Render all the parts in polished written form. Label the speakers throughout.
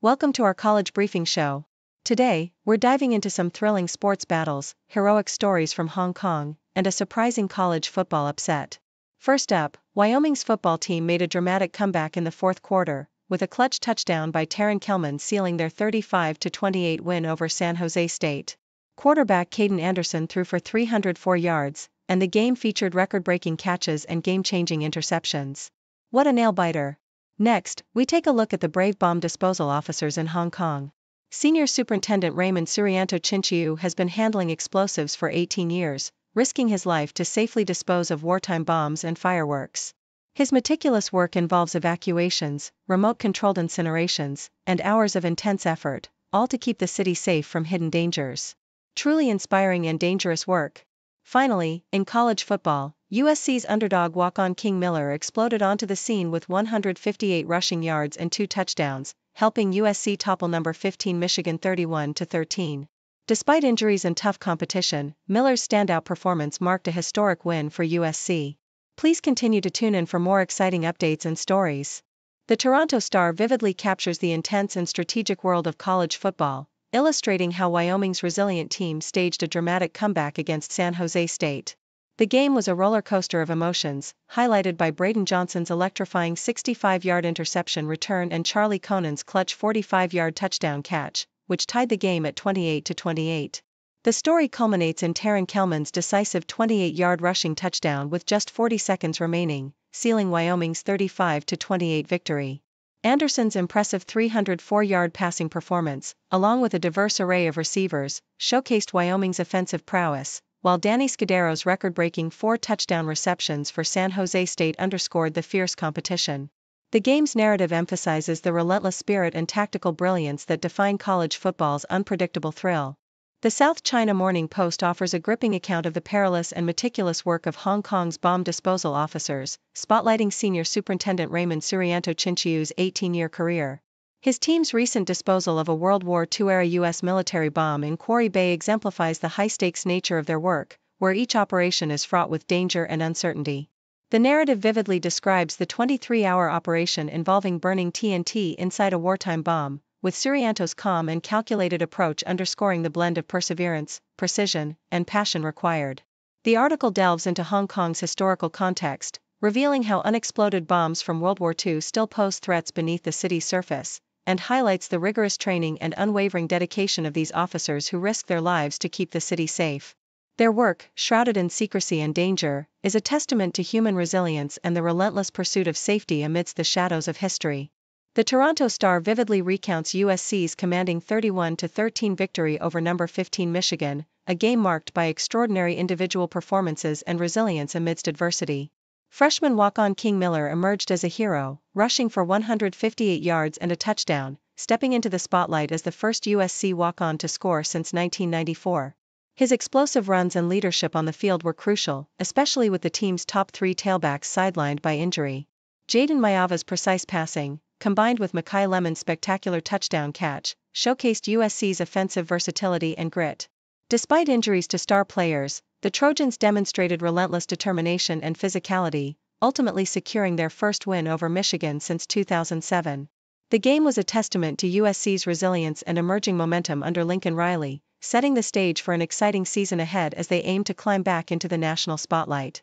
Speaker 1: Welcome to our college briefing show. Today, we're diving into some thrilling sports battles, heroic stories from Hong Kong, and a surprising college football upset. First up, Wyoming's football team made a dramatic comeback in the fourth quarter, with a clutch touchdown by Taron Kelman sealing their 35-28 win over San Jose State. Quarterback Caden Anderson threw for 304 yards, and the game featured record-breaking catches and game-changing interceptions. What a nail-biter! Next, we take a look at the brave bomb disposal officers in Hong Kong. Senior Superintendent Raymond Surianto Chinchiu has been handling explosives for 18 years, risking his life to safely dispose of wartime bombs and fireworks. His meticulous work involves evacuations, remote-controlled incinerations, and hours of intense effort, all to keep the city safe from hidden dangers. Truly inspiring and dangerous work. Finally, in college football, USC's underdog walk-on King Miller exploded onto the scene with 158 rushing yards and 2 touchdowns, helping USC topple number 15 Michigan 31-13. Despite injuries and tough competition, Miller's standout performance marked a historic win for USC. Please continue to tune in for more exciting updates and stories. The Toronto Star vividly captures the intense and strategic world of college football, illustrating how Wyoming's resilient team staged a dramatic comeback against San Jose State. The game was a roller coaster of emotions, highlighted by Braden Johnson's electrifying 65-yard interception return and Charlie Conan's clutch 45-yard touchdown catch, which tied the game at 28-28. The story culminates in Taron Kelman's decisive 28-yard rushing touchdown with just 40 seconds remaining, sealing Wyoming's 35-28 victory. Anderson's impressive 304-yard passing performance, along with a diverse array of receivers, showcased Wyoming's offensive prowess, while Danny Scudero's record-breaking 4 touchdown receptions for San Jose State underscored the fierce competition. The game's narrative emphasizes the relentless spirit and tactical brilliance that define college football's unpredictable thrill. The South China Morning Post offers a gripping account of the perilous and meticulous work of Hong Kong's bomb disposal officers, spotlighting Senior Superintendent Raymond Surianto Chinchiu's 18-year career. His team's recent disposal of a World War II-era U.S. military bomb in Quarry Bay exemplifies the high-stakes nature of their work, where each operation is fraught with danger and uncertainty. The narrative vividly describes the 23-hour operation involving burning TNT inside a wartime bomb, with Surianto's calm and calculated approach underscoring the blend of perseverance, precision, and passion required. The article delves into Hong Kong's historical context, revealing how unexploded bombs from World War II still pose threats beneath the city's surface, and highlights the rigorous training and unwavering dedication of these officers who risk their lives to keep the city safe. Their work, shrouded in secrecy and danger, is a testament to human resilience and the relentless pursuit of safety amidst the shadows of history. The Toronto Star vividly recounts USC's commanding 31-13 victory over number 15 Michigan, a game marked by extraordinary individual performances and resilience amidst adversity. Freshman walk-on King Miller emerged as a hero, rushing for 158 yards and a touchdown, stepping into the spotlight as the first USC walk-on to score since 1994. His explosive runs and leadership on the field were crucial, especially with the team's top 3 tailbacks sidelined by injury. Jaden Mayava's precise passing, combined with Makai Lemon's spectacular touchdown catch, showcased USC's offensive versatility and grit. Despite injuries to star players, the Trojans demonstrated relentless determination and physicality, ultimately securing their first win over Michigan since 2007. The game was a testament to USC's resilience and emerging momentum under Lincoln Riley, setting the stage for an exciting season ahead as they aim to climb back into the national spotlight.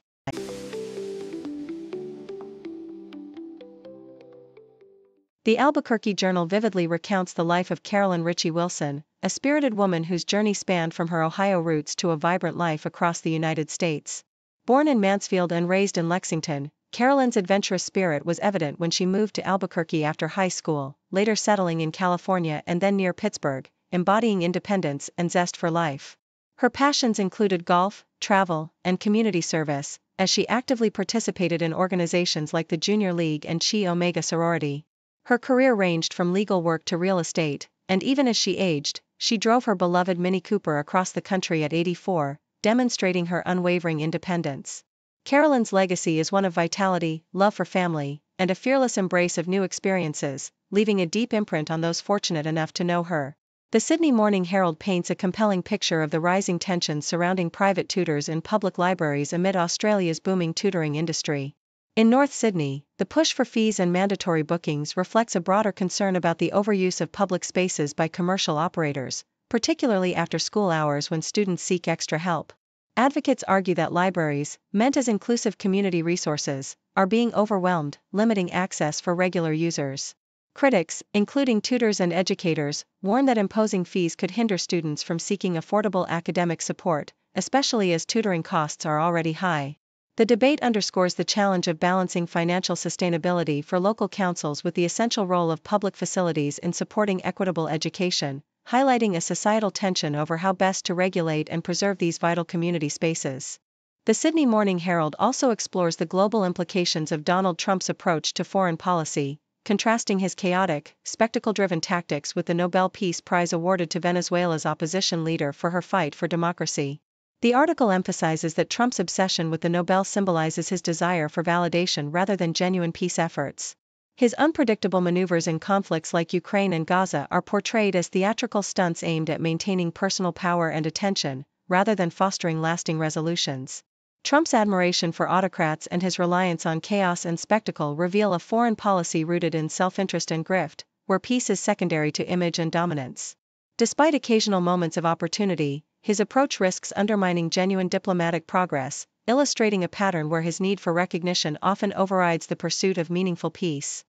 Speaker 1: The Albuquerque Journal vividly recounts the life of Carolyn Ritchie Wilson, a spirited woman whose journey spanned from her Ohio roots to a vibrant life across the United States. Born in Mansfield and raised in Lexington, Carolyn's adventurous spirit was evident when she moved to Albuquerque after high school, later settling in California and then near Pittsburgh, embodying independence and zest for life. Her passions included golf, travel, and community service, as she actively participated in organizations like the Junior League and Chi Omega sorority. Her career ranged from legal work to real estate, and even as she aged, she drove her beloved Mini Cooper across the country at 84, demonstrating her unwavering independence. Carolyn's legacy is one of vitality, love for family, and a fearless embrace of new experiences, leaving a deep imprint on those fortunate enough to know her. The Sydney Morning Herald paints a compelling picture of the rising tensions surrounding private tutors in public libraries amid Australia's booming tutoring industry. In North Sydney, the push for fees and mandatory bookings reflects a broader concern about the overuse of public spaces by commercial operators, particularly after school hours when students seek extra help. Advocates argue that libraries, meant as inclusive community resources, are being overwhelmed, limiting access for regular users. Critics, including tutors and educators, warn that imposing fees could hinder students from seeking affordable academic support, especially as tutoring costs are already high. The debate underscores the challenge of balancing financial sustainability for local councils with the essential role of public facilities in supporting equitable education, highlighting a societal tension over how best to regulate and preserve these vital community spaces. The Sydney Morning Herald also explores the global implications of Donald Trump's approach to foreign policy, contrasting his chaotic, spectacle-driven tactics with the Nobel Peace Prize awarded to Venezuela's opposition leader for her fight for democracy. The article emphasizes that Trump's obsession with the Nobel symbolizes his desire for validation rather than genuine peace efforts. His unpredictable maneuvers in conflicts like Ukraine and Gaza are portrayed as theatrical stunts aimed at maintaining personal power and attention, rather than fostering lasting resolutions. Trump's admiration for autocrats and his reliance on chaos and spectacle reveal a foreign policy rooted in self-interest and grift, where peace is secondary to image and dominance. Despite occasional moments of opportunity, his approach risks undermining genuine diplomatic progress, illustrating a pattern where his need for recognition often overrides the pursuit of meaningful peace.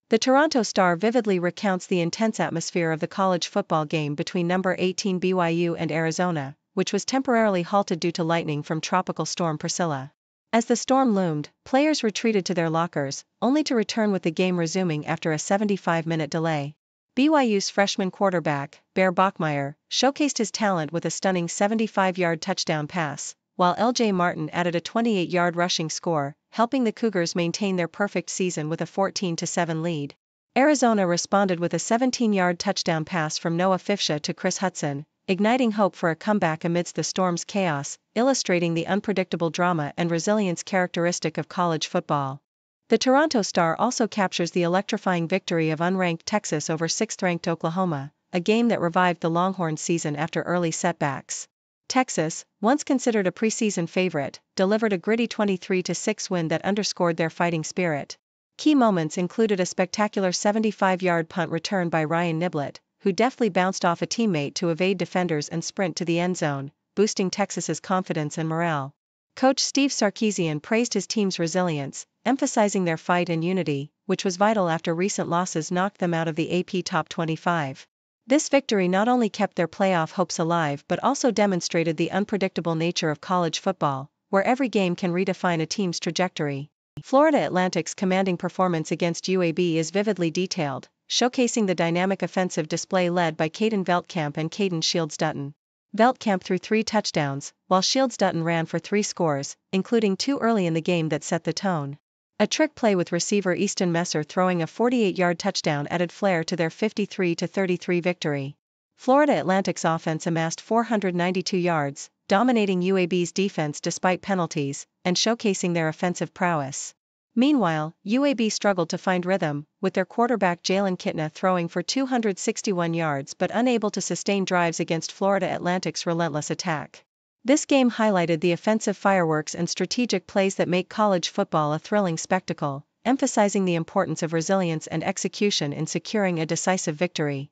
Speaker 1: The Toronto Star vividly recounts the intense atmosphere of the college football game between number 18 BYU and Arizona, which was temporarily halted due to lightning from Tropical Storm Priscilla. As the storm loomed, players retreated to their lockers, only to return with the game resuming after a 75-minute delay. BYU's freshman quarterback, Bear Bachmeier, showcased his talent with a stunning 75-yard touchdown pass, while LJ Martin added a 28-yard rushing score, helping the Cougars maintain their perfect season with a 14-7 lead. Arizona responded with a 17-yard touchdown pass from Noah Fifsha to Chris Hudson, igniting hope for a comeback amidst the storm's chaos, illustrating the unpredictable drama and resilience characteristic of college football. The Toronto Star also captures the electrifying victory of unranked Texas over 6th-ranked Oklahoma, a game that revived the Longhorns' season after early setbacks. Texas, once considered a preseason favorite, delivered a gritty 23-6 win that underscored their fighting spirit. Key moments included a spectacular 75-yard punt return by Ryan Niblett, who deftly bounced off a teammate to evade defenders and sprint to the end zone, boosting Texas's confidence and morale. Coach Steve Sarkisian praised his team's resilience, emphasizing their fight and unity, which was vital after recent losses knocked them out of the AP Top 25. This victory not only kept their playoff hopes alive but also demonstrated the unpredictable nature of college football, where every game can redefine a team's trajectory. Florida Atlantic's commanding performance against UAB is vividly detailed, showcasing the dynamic offensive display led by Caden Veldkamp and Caden Shields-Dutton. Veldkamp threw 3 touchdowns, while Shields-Dutton ran for 3 scores, including 2 early in the game that set the tone. A trick play with receiver Easton Messer throwing a 48-yard touchdown added flair to their 53-33 victory. Florida Atlantic's offense amassed 492 yards, dominating UAB's defense despite penalties, and showcasing their offensive prowess. Meanwhile, UAB struggled to find rhythm, with their quarterback Jalen Kitna throwing for 261 yards but unable to sustain drives against Florida Atlantic's relentless attack. This game highlighted the offensive fireworks and strategic plays that make college football a thrilling spectacle, emphasizing the importance of resilience and execution in securing a decisive victory.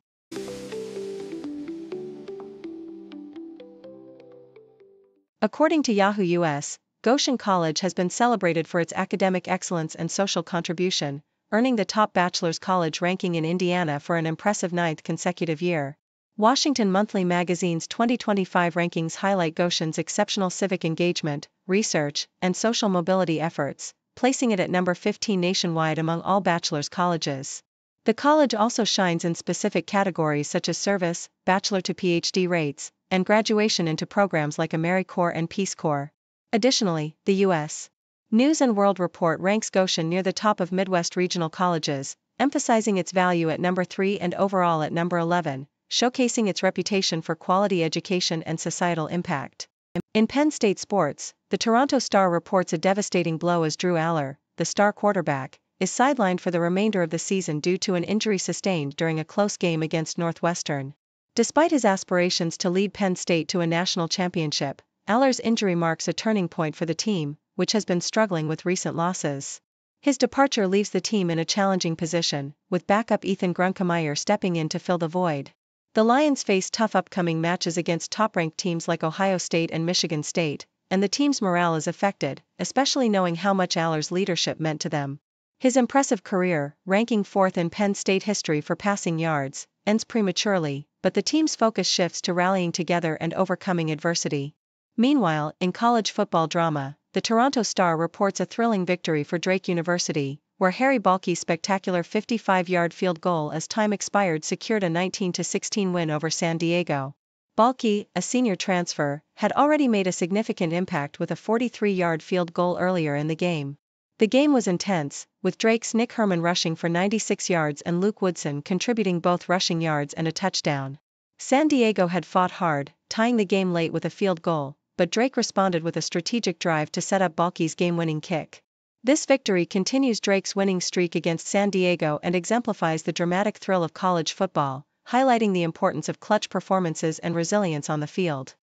Speaker 1: According to Yahoo US, Goshen College has been celebrated for its academic excellence and social contribution, earning the top bachelor's college ranking in Indiana for an impressive 9th consecutive year. Washington Monthly Magazine's 2025 rankings highlight Goshen's exceptional civic engagement, research, and social mobility efforts, placing it at number 15 nationwide among all bachelor's colleges. The college also shines in specific categories such as service, bachelor to PhD rates, and graduation into programs like AmeriCorps and Peace Corps. Additionally, the U.S. News and World Report ranks Goshen near the top of Midwest regional colleges, emphasizing its value at number 3 and overall at number 11, showcasing its reputation for quality education and societal impact. In Penn State sports, the Toronto Star reports a devastating blow as Drew Aller, the star quarterback, is sidelined for the remainder of the season due to an injury sustained during a close game against Northwestern. Despite his aspirations to lead Penn State to a national championship, Aller's injury marks a turning point for the team, which has been struggling with recent losses. His departure leaves the team in a challenging position, with backup Ethan Grunkemeyer stepping in to fill the void. The Lions face tough upcoming matches against top-ranked teams like Ohio State and Michigan State, and the team's morale is affected, especially knowing how much Aller's leadership meant to them. His impressive career, ranking 4th in Penn State history for passing yards, ends prematurely, but the team's focus shifts to rallying together and overcoming adversity. Meanwhile, in college football drama, the Toronto Star reports a thrilling victory for Drake University, where Harry Balke's spectacular 55-yard field goal as time expired secured a 19-16 win over San Diego. Balke, a senior transfer, had already made a significant impact with a 43-yard field goal earlier in the game. The game was intense, with Drake's Nick Herman rushing for 96 yards and Luke Woodson contributing both rushing yards and a touchdown. San Diego had fought hard, tying the game late with a field goal, but Drake responded with a strategic drive to set up Balke's game-winning kick. This victory continues Drake's winning streak against San Diego and exemplifies the dramatic thrill of college football, highlighting the importance of clutch performances and resilience on the field.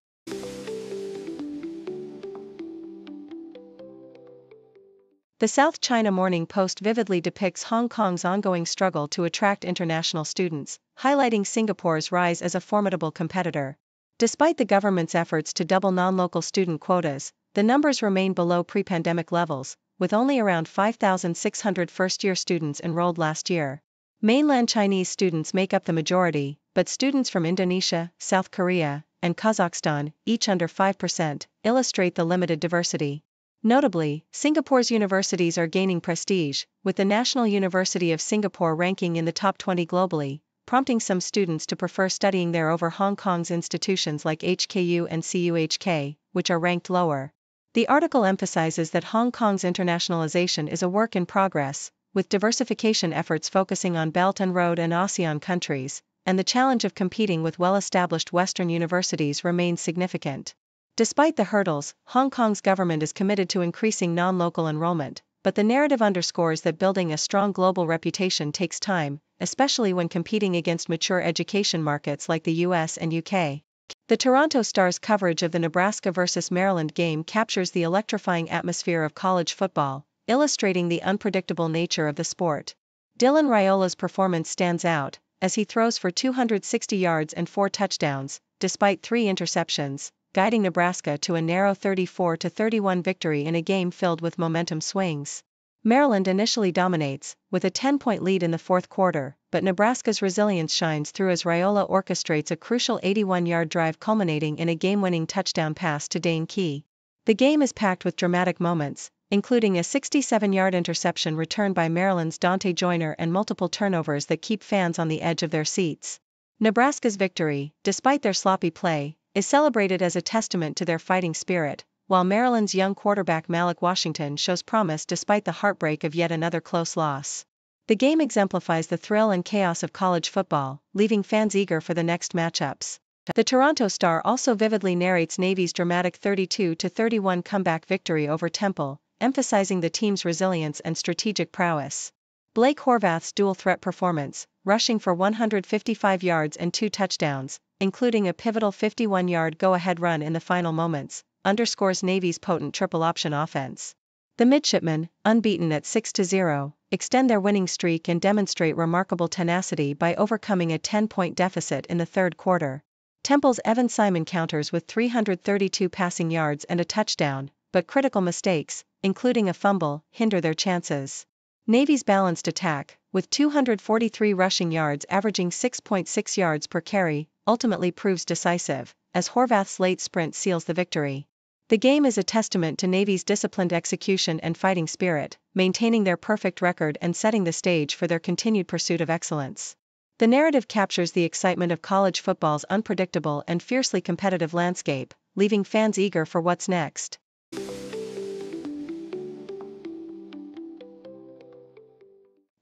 Speaker 1: The South China Morning Post vividly depicts Hong Kong's ongoing struggle to attract international students, highlighting Singapore's rise as a formidable competitor. Despite the government's efforts to double non-local student quotas, the numbers remain below pre-pandemic levels, with only around 5,600 first-year students enrolled last year. Mainland Chinese students make up the majority, but students from Indonesia, South Korea, and Kazakhstan, each under 5%, illustrate the limited diversity. Notably, Singapore's universities are gaining prestige, with the National University of Singapore ranking in the top 20 globally, prompting some students to prefer studying there over Hong Kong's institutions like HKU and CUHK, which are ranked lower. The article emphasizes that Hong Kong's internationalization is a work in progress, with diversification efforts focusing on Belt and Road and ASEAN countries, and the challenge of competing with well-established Western universities remains significant. Despite the hurdles, Hong Kong's government is committed to increasing non-local enrollment, but the narrative underscores that building a strong global reputation takes time, especially when competing against mature education markets like the US and UK. The Toronto Star's coverage of the Nebraska vs. Maryland game captures the electrifying atmosphere of college football, illustrating the unpredictable nature of the sport. Dylan Raiola's performance stands out, as he throws for 260 yards and 4 touchdowns, despite 3 interceptions, guiding Nebraska to a narrow 34-31 victory in a game filled with momentum swings. Maryland initially dominates, with a 10-point lead in the fourth quarter, but Nebraska's resilience shines through as Raiola orchestrates a crucial 81-yard drive culminating in a game-winning touchdown pass to Dane Key. The game is packed with dramatic moments, including a 67-yard interception returned by Maryland's Dante Joyner and multiple turnovers that keep fans on the edge of their seats. Nebraska's victory, despite their sloppy play, is celebrated as a testament to their fighting spirit, while Maryland's young quarterback Malik Washington shows promise despite the heartbreak of yet another close loss. The game exemplifies the thrill and chaos of college football, leaving fans eager for the next matchups. The Toronto Star also vividly narrates Navy's dramatic 32-31 comeback victory over Temple, emphasizing the team's resilience and strategic prowess. Blake Horvath's dual-threat performance, rushing for 155 yards and 2 touchdowns, including a pivotal 51-yard go-ahead run in the final moments, underscores Navy's potent triple-option offense. The midshipmen, unbeaten at 6-0, extend their winning streak and demonstrate remarkable tenacity by overcoming a 10-point deficit in the third quarter. Temple's Evan Simon counters with 332 passing yards and a touchdown, but critical mistakes, including a fumble, hinder their chances. Navy's balanced attack, with 243 rushing yards averaging 6.6 yards per carry, ultimately proves decisive, as Horvath's late sprint seals the victory. The game is a testament to Navy's disciplined execution and fighting spirit, maintaining their perfect record and setting the stage for their continued pursuit of excellence. The narrative captures the excitement of college football's unpredictable and fiercely competitive landscape, leaving fans eager for what's next.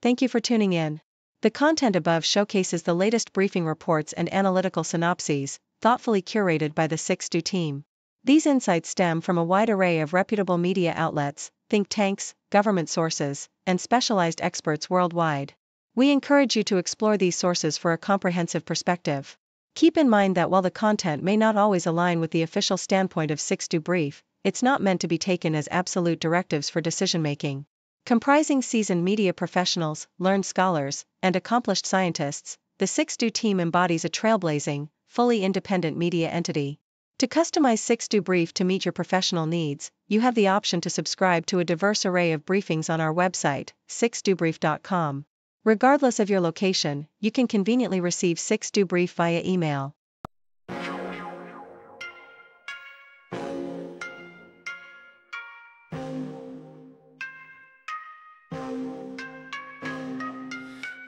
Speaker 1: Thank you for tuning in. The content above showcases the latest briefing reports and analytical synopses, thoughtfully curated by the 6Do team. These insights stem from a wide array of reputable media outlets, think tanks, government sources, and specialized experts worldwide. We encourage you to explore these sources for a comprehensive perspective. Keep in mind that while the content may not always align with the official standpoint of 6do Brief, it's not meant to be taken as absolute directives for decision-making. Comprising seasoned media professionals, learned scholars, and accomplished scientists, the 6do team embodies a trailblazing, fully independent media entity. To customize 6do Brief to meet your professional needs, you have the option to subscribe to a diverse array of briefings on our website, 6dobrief.com. Regardless of your location, you can conveniently receive 6do Brief via email.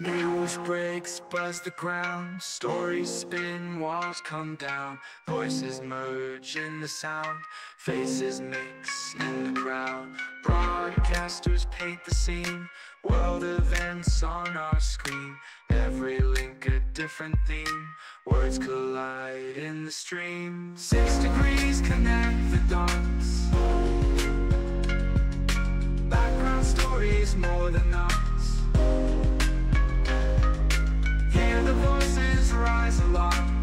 Speaker 2: News breaks, buzz the ground, stories spin, walls come down, voices merge in the sound, faces mix in the crowd, broadcasters paint the scene, world events on our screen, every link a different theme, words collide in the stream, 6 degrees connect the dots, background stories more than us. Hear the voices rise aloft,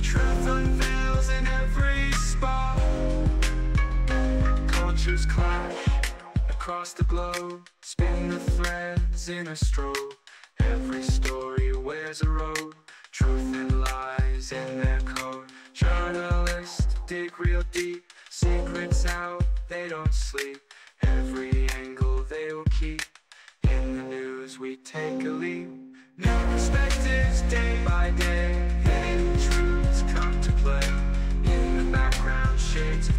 Speaker 2: truth unveils in every spot, cultures clash across the globe, spin the threads in a strobe, every story wears a robe, truth and lies in their code, journalists dig real deep, secrets out, they don't sleep, every angle they will keep. In the news we take a leap, new perspectives day by day, hidden truths come to play, in the background shades of